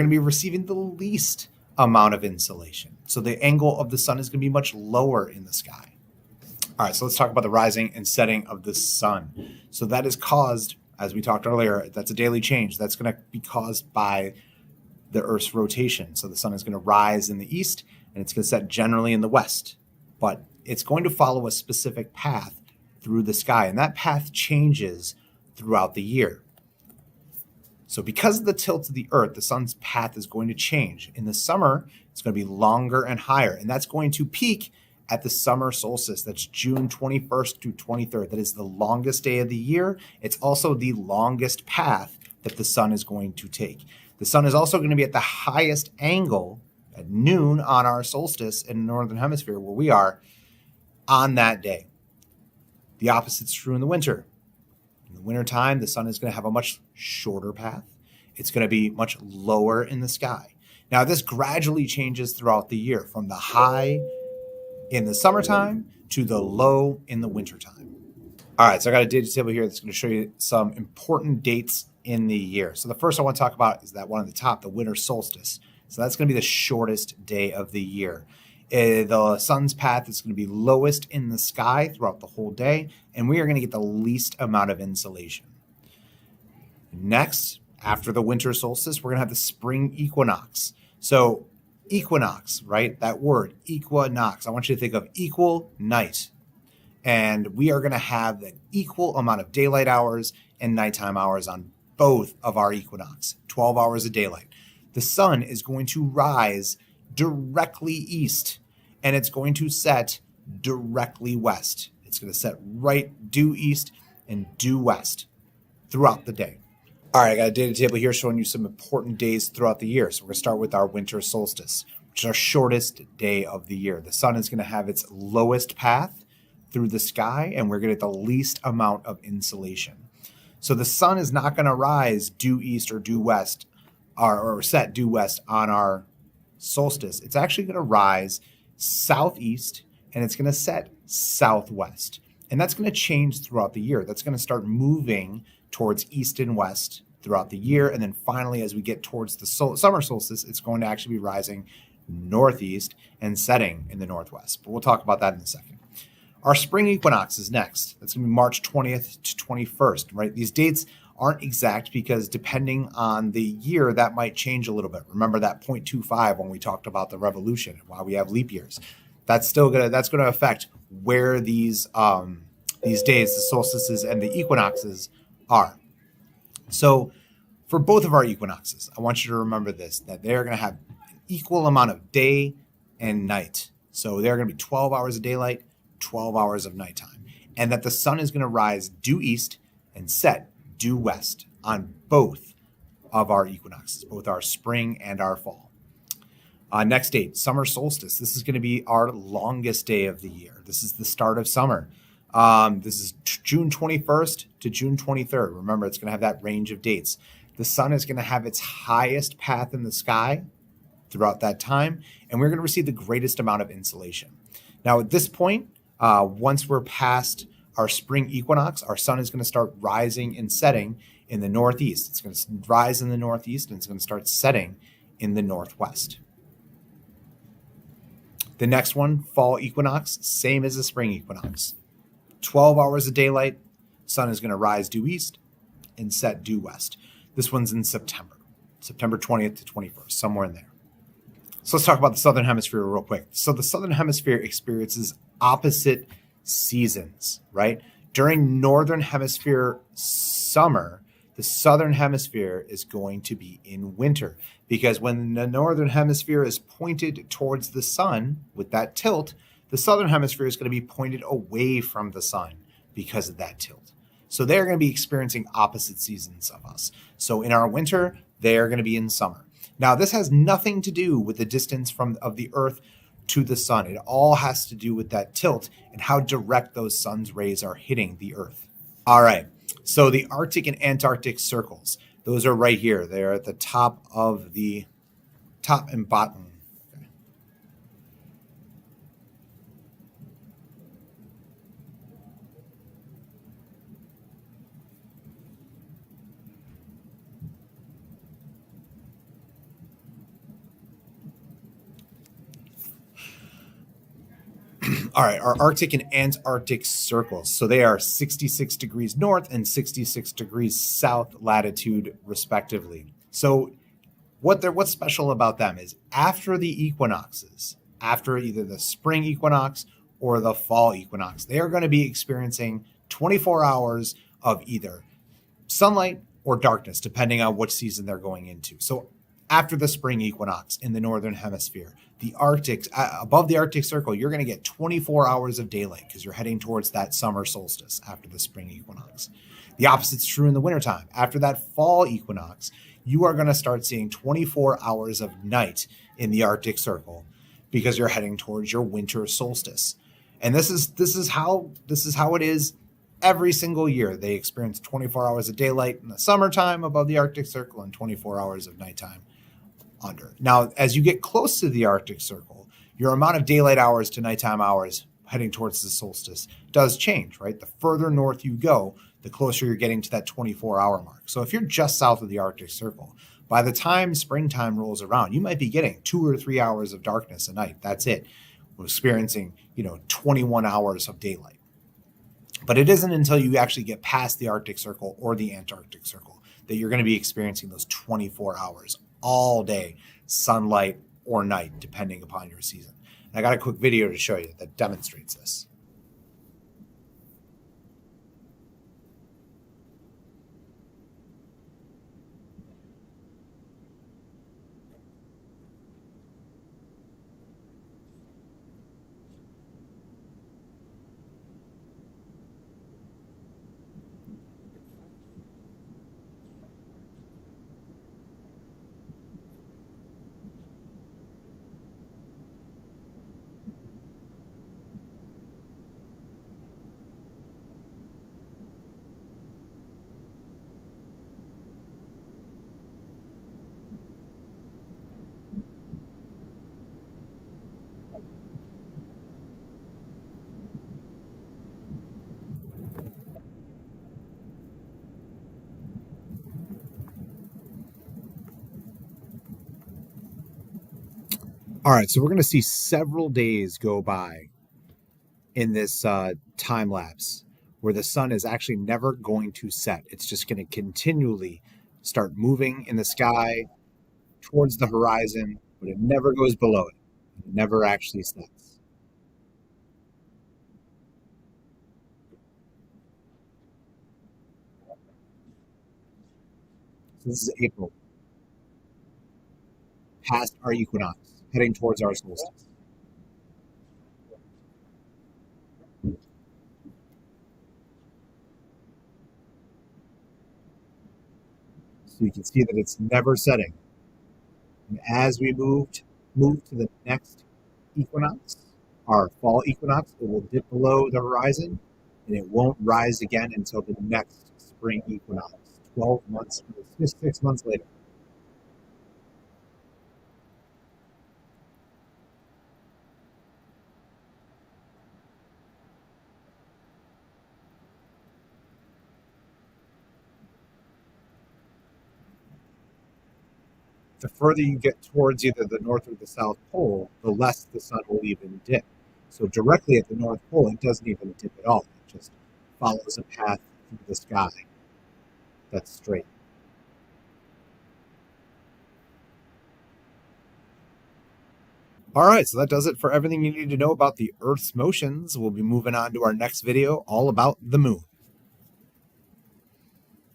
going to be receiving the least amount of insolation. So the angle of the sun is going to be much lower in the sky. All right, so let's talk about the rising and setting of the sun. So that is caused, as we talked earlier, that's a daily change. That's going to be caused by the Earth's rotation. So the sun is going to rise in the east and it's going to set generally in the west, but it's going to follow a specific path through the sky, and that path changes throughout the year. So because of the tilt of the Earth, the sun's path is going to change. In the summer, it's going to be longer and higher, and that's going to peak at the summer solstice. That's June 21st to 23rd. That is the longest day of the year. It's also the longest path that the sun is going to take. The sun is also going to be at the highest angle at noon on our solstice in the northern hemisphere where we are on that day. The opposite's true in the winter. In the wintertime, the sun is going to have a much shorter path. It's going to be much lower in the sky. Now, this gradually changes throughout the year from the high in the summertime to the low in the wintertime. All right, so I got a data table here that's going to show you some important dates in the year. So the first I want to talk about is that one at the top, the winter solstice. So that's going to be the shortest day of the year. The sun's path is going to be lowest in the sky throughout the whole day, and we are going to get the least amount of insolation. Next, after the winter solstice, we're going to have the spring equinox. So equinox, right? That word, equinox. I want you to think of equal night. And we are going to have the equal amount of daylight hours and nighttime hours on both of our equinox, 12 hours of daylight. The sun is going to rise directly east, and it's going to set directly west. It's going to set right due east and due west throughout the day. All right, I got a data table here showing you some important days throughout the year. So we're going to start with our winter solstice, which is our shortest day of the year. The sun is going to have its lowest path through the sky, and we're going to get the least amount of insolation. So the sun is not going to rise due east or due west or set due west on our solstice. It's actually going to rise southeast and it's going to set southwest. And that's going to change throughout the year. That's going to start moving towards east and west throughout the year. And then finally, as we get towards the summer solstice, it's going to actually be rising northeast and setting in the northwest. But we'll talk about that in a second. Our spring equinox is next. That's going to be March 20th to 21st, right? These dates aren't exact because depending on the year, that might change a little bit. Remember that 0.25 when we talked about the revolution and why we have leap years. That's going to affect where these days, the solstices and the equinoxes are. So for both of our equinoxes, I want you to remember this, that they're going to have an equal amount of day and night. So they're going to be 12 hours of daylight, 12 hours of nighttime, and that the sun is going to rise due east and set due west on both of our equinoxes, both our spring and our fall. Next date, summer solstice. This is going to be our longest day of the year. This is the start of summer. This is June 21st to June 23rd. Remember, it's going to have that range of dates. The sun is going to have its highest path in the sky throughout that time, and we're going to receive the greatest amount of insolation. Now, at this point, once we're past our spring equinox, our sun is going to start rising and setting in the northeast. It's going to rise in the northeast and it's going to start setting in the northwest. The next one, fall equinox, same as the spring equinox. 12 hours of daylight, sun is going to rise due east and set due west. This one's in September 20th to 21st, somewhere in there. So let's talk about the southern hemisphere real quick. So the southern hemisphere experiences opposite seasons, right? During northern hemisphere summer, the southern hemisphere is going to be in winter because when the northern hemisphere is pointed towards the sun with that tilt, the southern hemisphere is going to be pointed away from the sun because of that tilt. So they're going to be experiencing opposite seasons of us. So in our winter, they're going to be in summer. Now, this has nothing to do with the distance of the Earth to the sun. It all has to do with that tilt and how direct those sun's rays are hitting the Earth. All right, so the Arctic and Antarctic circles, those are right here. They're at the top of the top and bottom. Okay. All right, our Arctic and Antarctic circles. So they are 66 degrees north and 66 degrees south latitude, respectively. So what's special about them is after the equinoxes, after either the spring equinox or the fall equinox, they are going to be experiencing 24 hours of either sunlight or darkness, depending on which season they're going into. So after the spring equinox in the northern hemisphere, the Arctic, above the Arctic Circle, you're going to get 24 hours of daylight because you're heading towards that summer solstice after the spring equinox. The opposite's true in the wintertime. After that fall equinox, you are going to start seeing 24 hours of night in the Arctic Circle because you're heading towards your winter solstice. And this is how it is every single year. They experience 24 hours of daylight in the summertime above the Arctic Circle and 24 hours of nighttime under. Now, as you get close to the Arctic Circle, your amount of daylight hours to nighttime hours heading towards the solstice does change, right? The further north you go, the closer you're getting to that 24-hour mark. So if you're just south of the Arctic Circle, by the time springtime rolls around, you might be getting 2 or 3 hours of darkness a night. That's it. We're experiencing, 21 hours of daylight. But it isn't until you actually get past the Arctic Circle or the Antarctic Circle that you're going to be experiencing those 24 hours all day, sunlight or night, depending upon your season. And I got a quick video to show you that demonstrates this. All right, so we're going to see several days go by in this time lapse where the sun is actually never going to set. It's just going to continually start moving in the sky towards the horizon, but it never goes below it. It never actually sets. So this is April, past our equinox, heading towards our solstice. So you can see that it's never setting. And as we move to the next equinox, our fall equinox, it will dip below the horizon and it won't rise again until the next spring equinox, 12 months, 6 months later. The further you get towards either the North or the South Pole, the less the sun will even dip. So directly at the North Pole, it doesn't even dip at all. It just follows a path through the sky that's straight. All right, so that does it for everything you need to know about the Earth's motions. We'll be moving on to our next video all about the moon.